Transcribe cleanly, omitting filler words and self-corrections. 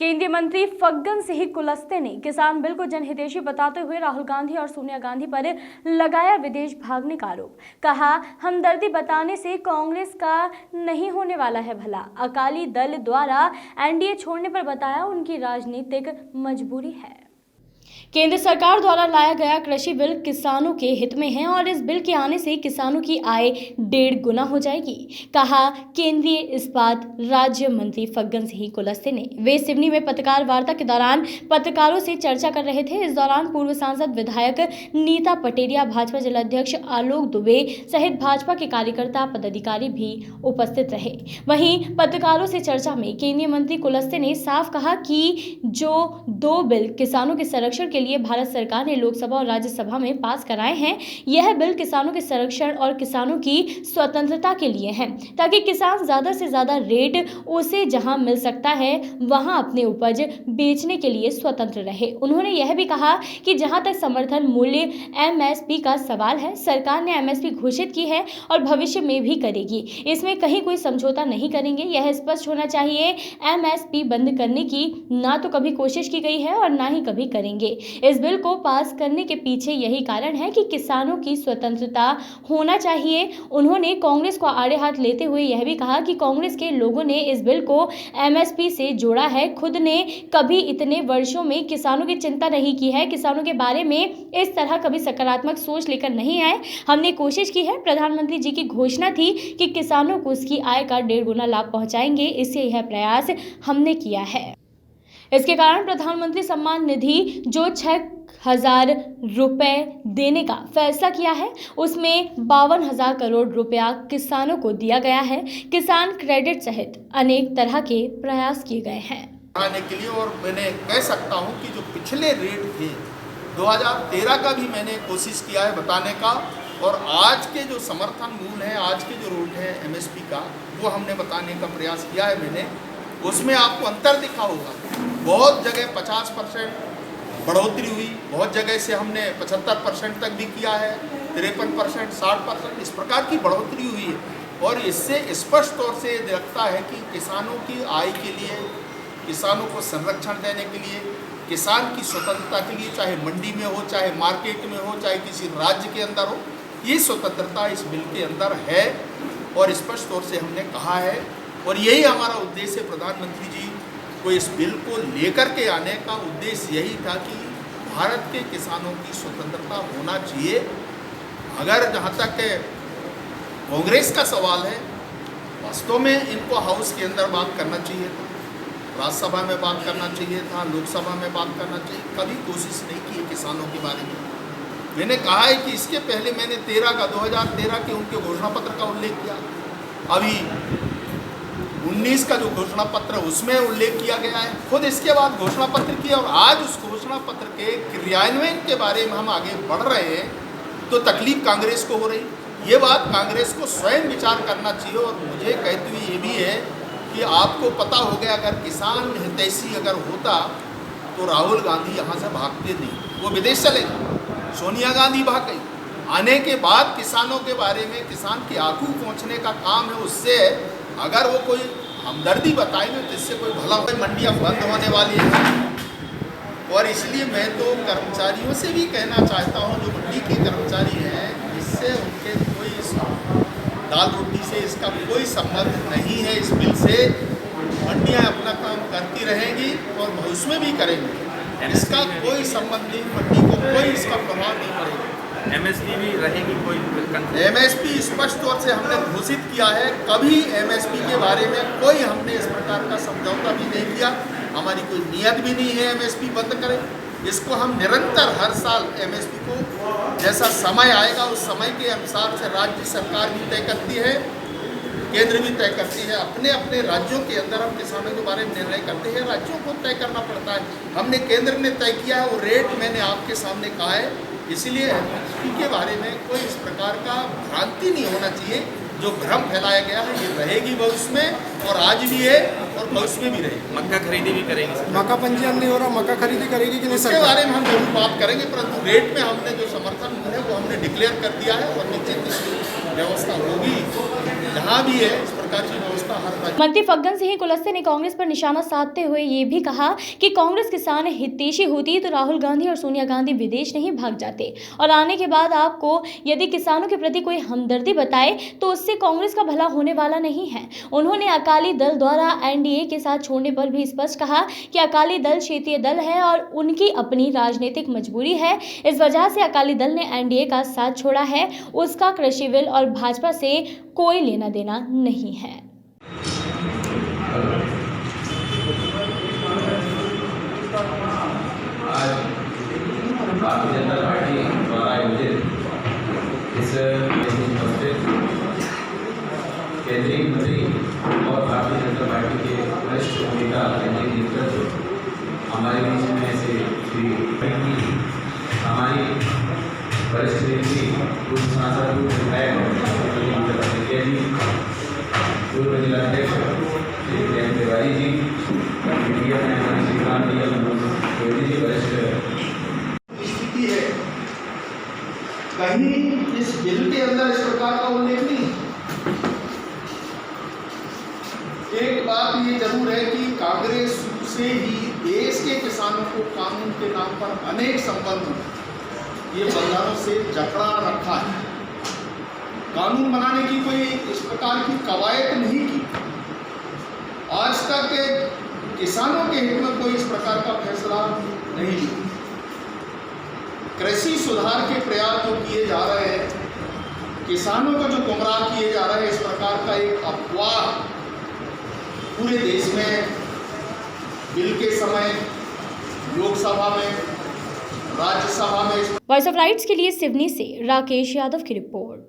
केंद्रीय मंत्री फग्गन सिंह कुलस्ते ने किसान बिल को जनहितैषी बताते हुए राहुल गांधी और सोनिया गांधी पर लगाया विदेश भागने का आरोप। कहा, हमदर्दी बताने से कांग्रेस का नहीं होने वाला है भला। अकाली दल द्वारा एनडीए छोड़ने पर बताया उनकी राजनीतिक मजबूरी है। केंद्र सरकार द्वारा लाया गया कृषि बिल किसानों के हित में है और इस बिल के आने से किसानों की आय 1.5 गुना हो जाएगी, कहा केंद्रीय इस्पात राज्य मंत्री फग्गन सिंह कुलस्ते ने। वे सिवनी में पत्रकार वार्ता के दौरान पत्रकारों से चर्चा कर रहे थे। इस दौरान पूर्व सांसद विधायक नीता पटेरिया, भाजपा जिलाध्यक्ष आलोक दुबे सहित भाजपा के कार्यकर्ता पदाधिकारी भी उपस्थित रहे। वहीं पत्रकारों से चर्चा में केंद्रीय मंत्री कुलस्ते ने साफ कहा कि जो 2 बिल किसानों के संरक्षण के लिए भारत सरकार ने लोकसभा और राज्यसभा में पास कराए हैं, यह बिल किसानों के संरक्षण और किसानों की स्वतंत्रता के लिए है, ताकि किसान ज्यादा से ज्यादा रेट उसे जहां मिल सकता है वहां अपने उपज बेचने के लिए स्वतंत्र रहे। उन्होंने यह भी कहा कि जहां तक समर्थन मूल्य एमएसपी का सवाल है, सरकार ने एमएसपी घोषित की है और भविष्य में भी करेगी। इसमें कहीं कोई समझौता नहीं करेंगे। यह स्पष्ट होना चाहिए, एमएसपी बंद करने की ना तो कभी कोशिश की गई है और ना ही कभी करेंगे। इस बिल को पास करने के पीछे यही कारण है कि किसानों की स्वतंत्रता होना चाहिए। उन्होंने कांग्रेस को आड़े हाथ लेते हुए यह भी कहा कि कांग्रेस के लोगों ने इस बिल को एमएसपी से जोड़ा है। खुद ने कभी इतने वर्षों में किसानों की चिंता नहीं की है, किसानों के बारे में इस तरह कभी सकारात्मक सोच लेकर नहीं आए। हमने कोशिश की है। प्रधानमंत्री जी की घोषणा थी कि किसानों को उसकी आय का 1.5 गुना लाभ पहुंचाएंगे, इससे यह प्रयास हमने किया है। इसके कारण प्रधानमंत्री सम्मान निधि जो 6,000 रुपए देने का फैसला किया है, उसमें 52,000 करोड़ रुपया किसानों को दिया गया है। किसान क्रेडिट सहित अनेक तरह के प्रयास किए गए हैं आने के लिए। और मैंने कह सकता हूं कि जो पिछले रेट थे 2013 का भी मैंने कोशिश किया है बताने का, और आज के जो समर्थन मूल्य है, आज के जो रेट है एमएसपी का, वो हमने बताने का प्रयास किया है मैंने। उसमें आपको अंतर दिखा होगा। बहुत जगह 50% बढ़ोतरी हुई, बहुत जगह से हमने 75% तक भी किया है, 53%, 60%, इस प्रकार की बढ़ोतरी हुई है। और इससे स्पष्ट तौर से ये दिखता है कि किसानों की आय के लिए, किसानों को संरक्षण देने के लिए, किसान की स्वतंत्रता के लिए, चाहे मंडी में हो, चाहे मार्केट में हो, चाहे किसी राज्य के अंदर हो, ये स्वतंत्रता इस बिल के अंदर है और स्पष्ट तौर से हमने कहा है। और यही हमारा उद्देश्य, प्रधानमंत्री जी को इस बिल को लेकर के आने का उद्देश्य यही था कि भारत के किसानों की स्वतंत्रता होना चाहिए। अगर जहाँ तक कांग्रेस का सवाल है, वास्तव में इनको हाउस के अंदर बात करना चाहिए था, राज्यसभा में बात करना चाहिए था, लोकसभा में बात करना चाहिए। कभी कोशिश नहीं की है किसानों के बारे में। मैंने कहा है कि इसके पहले मैंने 2013 के उनके घोषणा पत्र का उल्लेख किया। अभी 19 का जो घोषणा पत्र उसमें उल्लेख किया गया है, खुद इसके बाद घोषणा पत्र किया। और आज उस घोषणा पत्र के क्रियान्वयन के बारे में हम आगे बढ़ रहे हैं तो तकलीफ कांग्रेस को हो रही। ये बात कांग्रेस को स्वयं विचार करना चाहिए। और मुझे कहते हुए ये भी है कि आपको पता हो गया, अगर किसान हितैषी अगर होता तो राहुल गांधी यहाँ से भागते नहीं, वो विदेश चले गए। सोनिया गांधी भाग गई। आने के बाद किसानों के बारे में, किसान की आंखों पहुँचने का काम है। उससे अगर वो कोई हमदर्दी बताएंगे तो इससे कोई भला हो। मंडियाँ बंद होने वाली हैं और इसलिए मैं तो कर्मचारियों से भी कहना चाहता हूँ, जो मंडी के कर्मचारी हैं, इससे उनके कोई दाल रोटी से इसका कोई संबंध नहीं है। इस बिल से मंडियाँ अपना काम करती रहेंगी और भविष्य में भी करेंगी। इसका कोई संबंध नहीं, मंडी को कोई इसका प्रभाव नहीं पड़ेगा। एमएसपी भी रहेगी कोई? एमएसपी स्पष्ट तौर से हमने घोषित किया है। कभी एमएसपी के बारे में कोई हमने इस प्रकार का समझौता भी नहीं किया। हमारी कोई नियत भी नहीं है एमएसपी बंद करें। इसको हम निरंतर हर साल एमएसपी को जैसा समय आएगा उस समय के अनुसार से राज्य सरकार भी तय करती है, केंद्र भी तय करती है। अपने अपने राज्यों के अंदर हम किसानों के बारे में निर्णय करते हैं, राज्यों को तय करना पड़ता है। हमने केंद्र ने तय किया है, वो रेट मैंने आपके सामने कहा है। इसलिए एमएसपी के बारे में कोई इस प्रकार का भ्रांति नहीं होना चाहिए। जो भ्रम फैलाया गया है ये रहेगी भविष्य में, और आज भी है और भविष्य में भी रहेगी। मक्का खरीदी भी करेंगे? मक्का पंजीयन नहीं हो रहा, मक्का खरीदी करेगी कि नहीं? इसके बारे में हम जरूर बात करेंगे, परंतु रेट में हमने जो समर्थन है वो हमने डिक्लेयर कर दिया है और निश्चित व्यवस्था होगी। जहाँ भी है इस सरकारी व्यवस्था हर राज्य मंत्री फग्गन सिंह कुलस्ते ने कांग्रेस पर निशाना साधते हुए ये भी कहा कि कांग्रेस किसान हितैषी होती तो राहुल गांधी और सोनिया गांधी विदेश नहीं भाग जाते, और आने के बाद आपको यदि किसानों के प्रति कोई हमदर्दी बताए तो उससे कांग्रेस का भला होने वाला नहीं है। उन्होंने अकाली दल द्वारा एनडीए के साथ छोड़ने पर भी स्पष्ट कहा कि अकाली दल क्षेत्रीय दल है और उनकी अपनी राजनीतिक मजबूरी है, इस वजह से अकाली दल ने एनडीए का साथ छोड़ा है, उसका कृषि बिल और भाजपा से कोई लेना देना नहीं है। आज भारतीय जनता पार्टी द्वारा आयोजित इस केंद्रीय मंत्री और भारतीय जनता पार्टी के वरिष्ठ नेता केंद्रीय नेतृत्व हमारे बीच में से श्री हमारी वरिष्ठ नेत्री पूर्व सांसद पूर्व विधायक पूर्व जिलाध्यक्ष श्री जयंत तिवारी जी, मीडिया में हमारे श्रीकांत जी वरिष्ठ स्थिति है। कहीं इस बिल के अंदर इस प्रकार का उल्लेख नहीं। एक बात ये जरूर है कि कांग्रेस शुरू से ही देश के किसानों को कानून के नाम पर अनेक संबंध ये बंधनों से जकड़ा रखा है। कानून बनाने की कोई इस प्रकार की कवायद नहीं की। आज तक किसानों के हित में कोई इस प्रकार का फैसला नहीं लिया। कृषि सुधार के प्रयास जो किए जा रहे हैं, किसानों को जो गुमराह किए जा रहे हैं, इस प्रकार का एक अफवाह पूरे देश में बिल के समय लोकसभा में, राज्यसभा में। वॉइस ऑफ राइट्स के लिए सिवनी से राकेश यादव की रिपोर्ट।